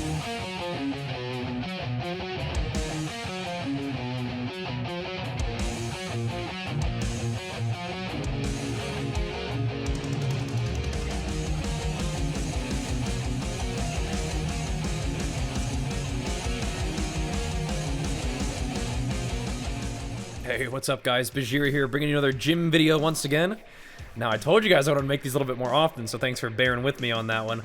Hey, what's up guys? Bajheera here, bringing you another gym video once again. Now, I told you guys I wanted to make these a little bit more often, so thanks for bearing with me on that one.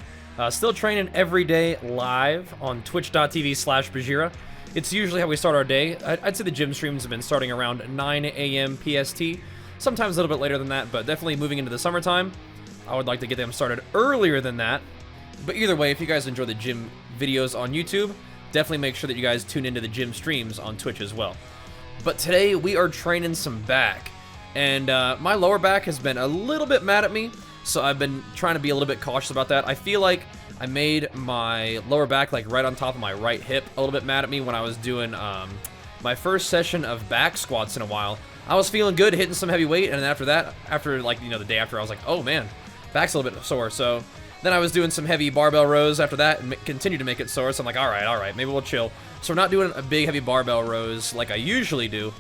Still training every day live on twitch.tv/Bajheera. It's usually how we start our day. I'd say the gym streams have been starting around 9 a.m. PST, sometimes a little bit later than that, but definitely moving into the summertime. I would like to get them started earlier than that. But either way, if you guys enjoy the gym videos on YouTube, definitely make sure that you guys tune into the gym streams on Twitch as well. But today, we are training some back, and my lower back has been a little bit mad at me, so I've been trying to be a little bit cautious about that. I feel like I made my lower back, like, right on top of my right hip a little bit mad at me when I was doing my first session of back squats in a while. I was feeling good, hitting some heavy weight, and then after that, like, you know, the day after, I was like, oh, man, back's a little bit sore, so then I was doing some heavy barbell rows after that and continued to make it sore, so I'm like, all right, maybe we'll chill. So we're not doing a big heavy barbell rows like I usually do,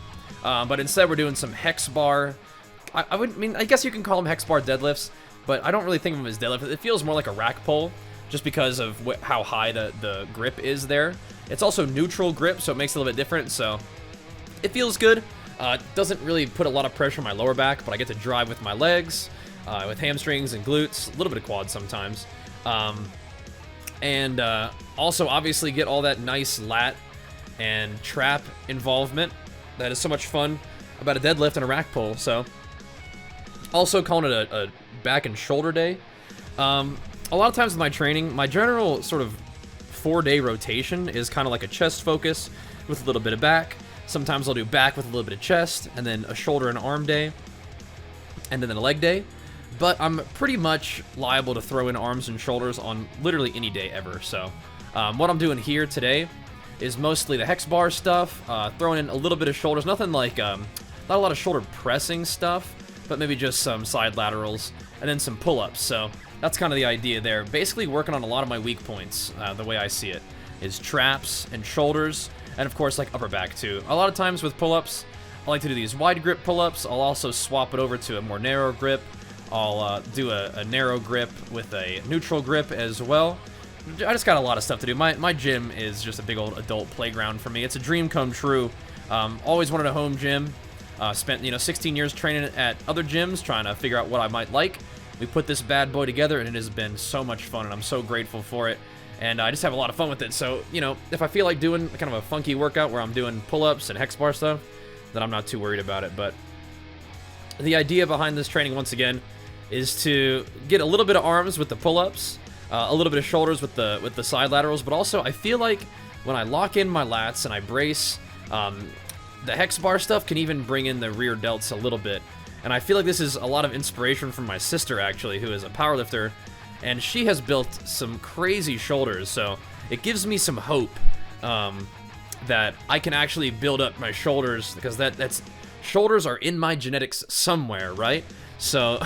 but instead we're doing some hex bar. I guess you can call them hex bar deadlifts, but I don't really think of them as deadlift. It feels more like a rack pull just because of how high the grip is there. It's also neutral grip, so it makes it a little bit different, so it feels good. It doesn't really put a lot of pressure on my lower back, but I get to drive with my legs, with hamstrings and glutes, a little bit of quads sometimes. And also obviously get all that nice lat and trap involvement that is so much fun about a deadlift and a rack pull. So also calling it a back and shoulder day. A lot of times with my training, my general sort of 4-day rotation is kind of like a chest focus with a little bit of back. Sometimes I'll do back with a little bit of chest, and then a shoulder and arm day, and then a leg day. But I'm pretty much liable to throw in arms and shoulders on literally any day ever. So what I'm doing here today is mostly the hex bar stuff, throwing in a little bit of shoulders, nothing like, not a lot of shoulder pressing stuff, but maybe just some side laterals, and then some pull-ups. So that's kind of the idea there. Basically working on a lot of my weak points, the way I see it, is traps and shoulders, and of course like upper back too. A lot of times with pull-ups, I like to do these wide grip pull-ups. I'll also swap it over to a more narrow grip. I'll do a narrow grip with a neutral grip as well. I just got a lot of stuff to do. My gym is just a big old adult playground for me. It's a dream come true. Always wanted a home gym. Spent 16 years training at other gyms, trying to figure out what I might like. We put this bad boy together, and it has been so much fun, and I'm so grateful for it. And I just have a lot of fun with it. So, if I feel like doing kind of a funky workout where I'm doing pull-ups and hex bar stuff, then I'm not too worried about it. But the idea behind this training, once again, is to get a little bit of arms with the pull-ups, a little bit of shoulders with the side laterals, but also I feel like when I lock in my lats and I brace, the hex bar stuff can even bring in the rear delts a little bit. And I feel like this is a lot of inspiration from my sister, actually, who is a powerlifter, and she has built some crazy shoulders, so it gives me some hope that I can actually build up my shoulders, because that's shoulders are in my genetics somewhere, right? So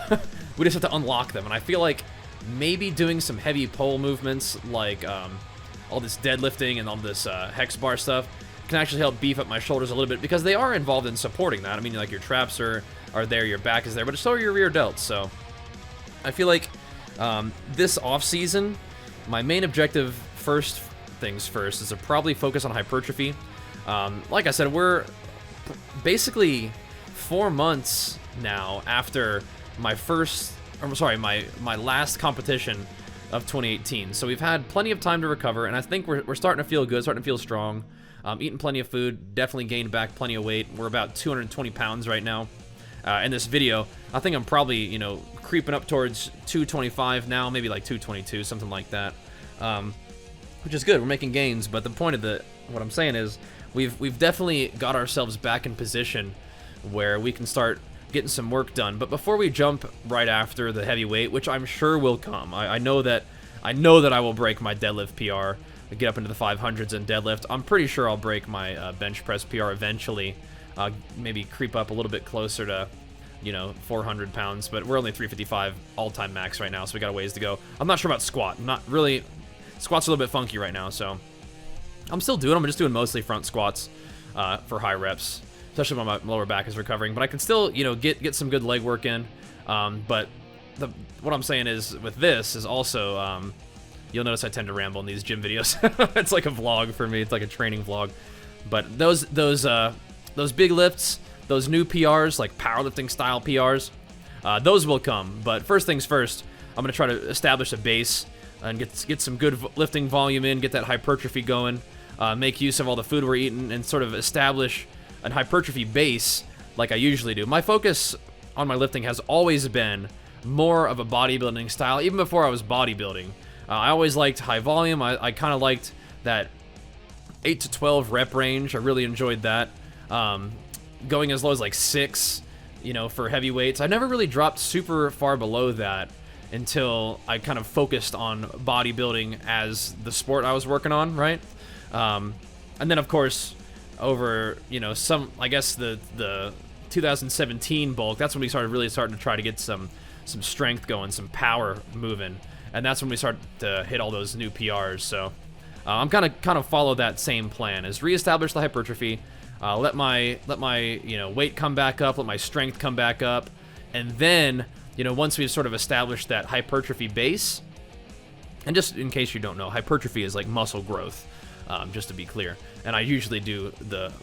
we just have to unlock them, and I feel like maybe doing some heavy pull movements like all this deadlifting and all this hex bar stuff can actually help beef up my shoulders a little bit, because they are involved in supporting that. I mean, like, your traps are there, your back is there, but so are your rear delts. So I feel like this off season, my main objective, first things first, is to probably focus on hypertrophy. Like I said, we're basically 4 months now after my my last competition of 2018. So we've had plenty of time to recover, and I think we're starting to feel good, starting to feel strong. Eating plenty of food, definitely gained back plenty of weight. We're about 220 pounds right now. In this video, I think I'm probably, creeping up towards 225 now, maybe like 222, something like that. Which is good. We're making gains, but the point of what I'm saying is we've definitely got ourselves back in position where we can start getting some work done. But before we jump right after the heavy weight, which I'm sure will come, I know that I will break my deadlift PR, get up into the 500s in deadlift. I'm pretty sure I'll break my bench press PR eventually. Maybe creep up a little bit closer to 400 pounds, but we're only 355 all-time max right now, so we got a ways to go. I'm not sure about squat. I'm not really Squats are a little bit funky right now, so I'm still doing them. I'm just doing mostly front squats for high reps, especially when my lower back is recovering. But I can still, you know, get some good leg work in. But what I'm saying is with this is also, you'll notice I tend to ramble in these gym videos. It's like a vlog for me. It's like a training vlog. But those big lifts, those new PRs, like powerlifting style PRs, those will come. But first things first, I'm gonna try to establish a base and get some good lifting volume in, get that hypertrophy going, make use of all the food we're eating, and sort of establish an hypertrophy base like I usually do. My focus on my lifting has always been more of a bodybuilding style, even before I was bodybuilding. I always liked high volume. I kind of liked that 8 to 12 rep range. I really enjoyed that. Going as low as like 6, you know, for heavy weights. I never really dropped super far below that until I kind of focused on bodybuilding as the sport I was working on, right? And then of course, over, you know, I guess the 2017 bulk, that's when we started to try to get some strength going, some power moving, and that's when we started to hit all those new PRs. So I'm kind of follow that same plan: is reestablish the hypertrophy, let my you know, weight come back up, let my strength come back up, and then, you know, once we've sort of established that hypertrophy base, and just in case you don't know, hypertrophy is like muscle growth, just to be clear. And I usually do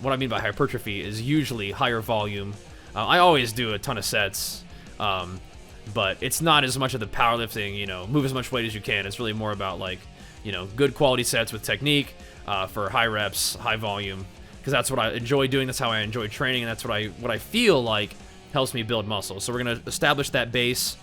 what I mean by hypertrophy is usually higher volume. I always do a ton of sets, but it's not as much of the powerlifting, you know, move as much weight as you can. It's really more about, like, you know, good quality sets with technique, for high reps, high volume, because that's what I enjoy doing. That's how I enjoy training, and that's what I feel like helps me build muscle. So we're gonna establish that base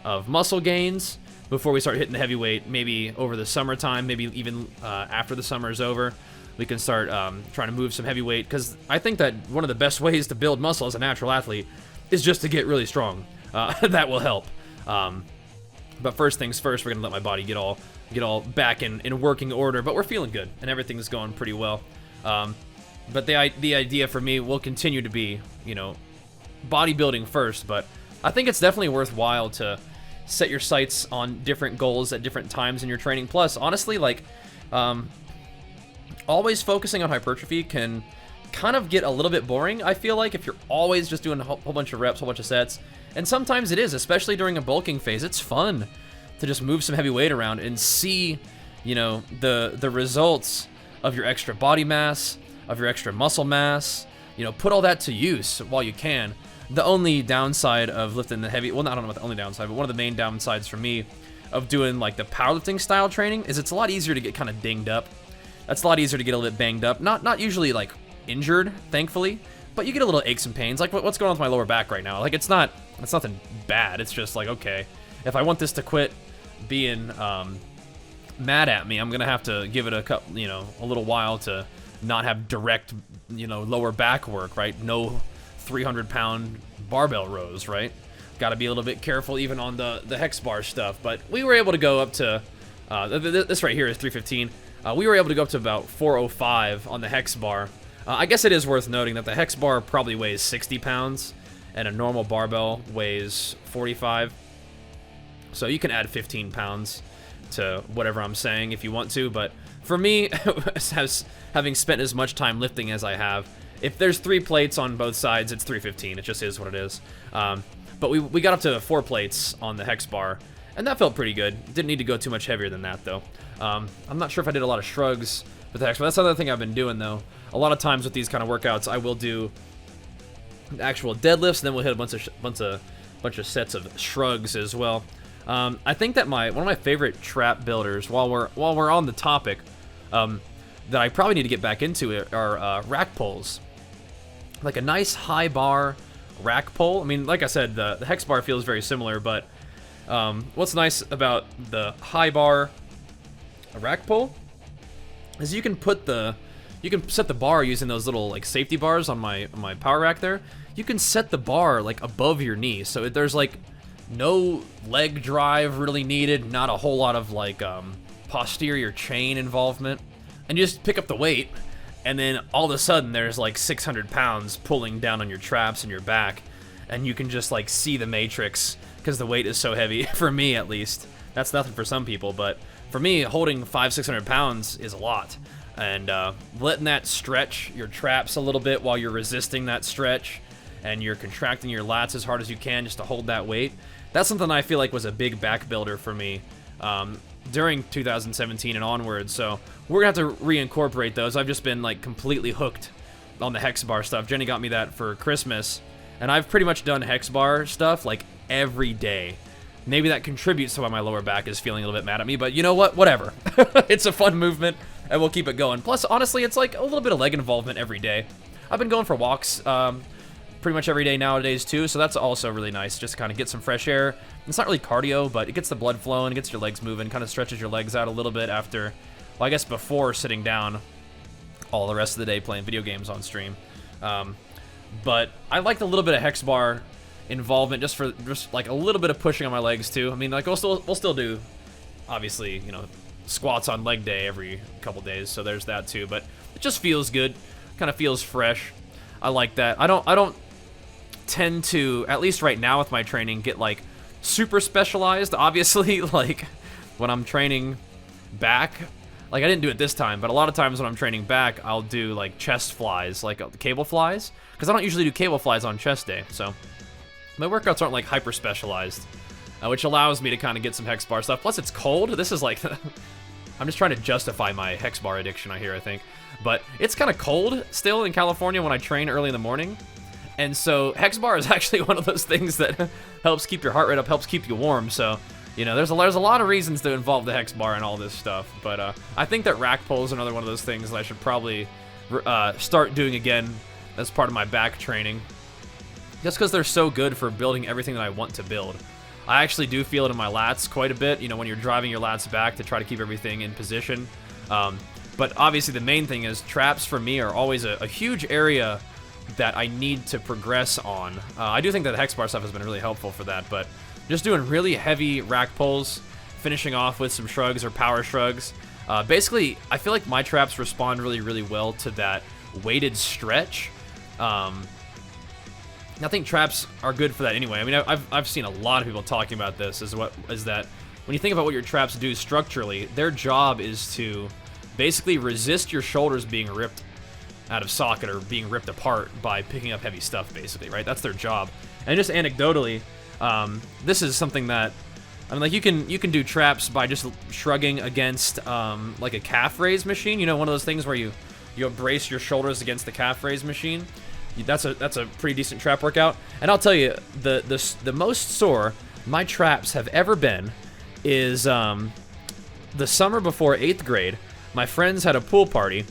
of muscle gains before we start hitting the heavyweight. Maybe over the summertime, maybe even after the summer is over, we can start trying to move some heavyweight, because I think that one of the best ways to build muscle as a natural athlete is just to get really strong. That will help. But first things first, we're gonna let my body get all back in working order. But we're feeling good, and everything's going pretty well. But the idea for me will continue to be, you know, bodybuilding first. But I think it's definitely worthwhile to set your sights on different goals at different times in your training. Plus, honestly, like, always focusing on hypertrophy can kind of get a little bit boring, I feel like, if you're always just doing a whole bunch of reps, whole bunch of sets. And sometimes it is, especially during a bulking phase. It's fun to just move some heavy weight around and see, you know, the results of your extra body mass, of your extra muscle mass. You know, put all that to use while you can. The only downside of lifting the heavy, well, I don't know about the only downside, but one of the main downsides for me of doing like the powerlifting style training is it's a lot easier to get kind of dinged up. That's a lot easier to get a little bit banged up. Not usually like injured, thankfully, but you get a little aches and pains. Like what's going on with my lower back right now? Like it's nothing bad. It's just like, okay, if I want this to quit being mad at me, I'm gonna have to give it a little while to not have direct, you know, lower back work, right? No 300-pound barbell rows, right? Got to be a little bit careful even on the hex bar stuff. But we were able to go up to this right here is 315. We were able to go up to about 405 on the hex bar. I guess it is worth noting that the hex bar probably weighs 60 pounds and a normal barbell weighs 45. So you can add 15 pounds to whatever I'm saying if you want to. But for me, having spent as much time lifting as I have, if there's 3 plates on both sides, it's 315. It just is what it is. But we got up to 4 plates on the hex bar, and that felt pretty good. Didn't need to go too much heavier than that, though. I'm not sure if I did a lot of shrugs with the hex bar. That's another thing I've been doing, though. A lot of times with these kind of workouts, I will do actual deadlifts, and then we'll hit a bunch of sets of shrugs as well. I think that one of my favorite trap builders, while we're on the topic, that I probably need to get back into are rack pulls. Like a nice high bar rack pull. I mean, like I said, the hex bar feels very similar, but what's nice about the high bar rack pull is you can set the bar using those little like safety bars on my power rack there. You can set the bar like above your knee, so there's like no leg drive really needed, not a whole lot of like posterior chain involvement, and you just pick up the weight, and then all of a sudden there's like 600 pounds pulling down on your traps and your back, and you can just like see the matrix because the weight is so heavy. For me, at least. That's nothing for some people, but for me, holding 500-600 pounds is a lot. And letting that stretch your traps a little bit while you're resisting that stretch, and you're contracting your lats as hard as you can just to hold that weight, that's something I feel like was a big back builder for me during 2017 and onward. So we're gonna have to reincorporate those. I've just been like completely hooked on the hex bar stuff. Jenny got me that for Christmas, and I've pretty much done hex bar stuff like every day. Maybe that contributes to why my lower back is feeling a little bit mad at me, but you know what? Whatever. It's a fun movement, and we'll keep it going. Plus, honestly, it's like a little bit of leg involvement every day. I've been going for walks pretty much every day nowadays too, so that's also really nice, just to kind of get some fresh air. It's not really cardio, but it gets the blood flowing, it gets your legs moving, kind of stretches your legs out a little bit after, well, I guess before sitting down all the rest of the day playing video games on stream. But I like the little bit of hex bar involvement just like a little bit of pushing on my legs too. I mean, like we'll still do, obviously, you know, squats on leg day every couple days, so there's that too. But it just feels good, kind of feels fresh. I like that. I don't tend to, at least right now with my training, get like super specialized. Obviously, like when I'm training back, like I didn't do it this time, but a lot of times when I'm training back, I'll do like chest flies, like cable flies, because I don't usually do cable flies on chest day. So my workouts aren't like hyper specialized, which allows me to kind of get some hex bar stuff. Plus it's cold. This is like, I'm just trying to justify my hex bar addiction, I think. But it's kind of cold still in California when I train early in the morning. And so hex bar is actually one of those things that helps keep your heart rate up, helps keep you warm. So, you know, there's a lot of reasons to involve the hex bar and all this stuff. But I think that rack pull is another one of those things that I should probably start doing again as part of my back training. Just because they're so good for building everything that I want to build. I actually do feel it in my lats quite a bit, you know, when you're driving your lats back to try to keep everything in position. But obviously the main thing is traps for me are always a huge area that I need to progress on. I do think that the hex bar stuff has been really helpful for that, but just doing really heavy rack pulls, finishing off with some shrugs or power shrugs. Basically, I feel like my traps respond really, really well to that weighted stretch. I think traps are good for that anyway. I mean, I've seen a lot of people talking about this, is that when you think about what your traps do structurally, their job is to basically resist your shoulders being ripped out of socket or being ripped apart by picking up heavy stuff, basically, right? That's their job. And just anecdotally, this is something that, I mean, like you can do traps by just shrugging against like a calf raise machine. You know, one of those things where you brace your shoulders against the calf raise machine. That's a pretty decent trap workout. And I'll tell you, the most sore my traps have ever been is the summer before 8th grade. My friends had a pool party,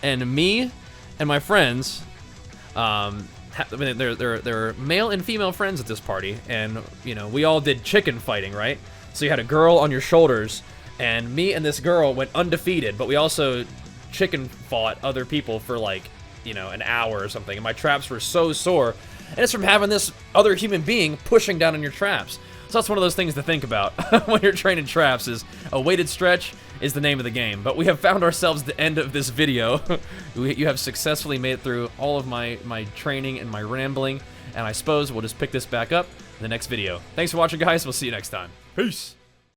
and me and my friends, I mean, there are male and female friends at this party, and you know, we all did chicken fighting, right? So you had a girl on your shoulders, and me and this girl went undefeated, but we also chicken fought other people for like, you know, an hour or something, and my traps were so sore, and it's from having this other human being pushing down on your traps. So that's one of those things to think about when you're training traps, is a weighted stretch is the name of the game. But we have found ourselves at the end of this video. You have successfully made it through all of my training and my rambling, and I suppose we'll just pick this back up in the next video. Thanks for watching, guys. We'll see you next time. Peace!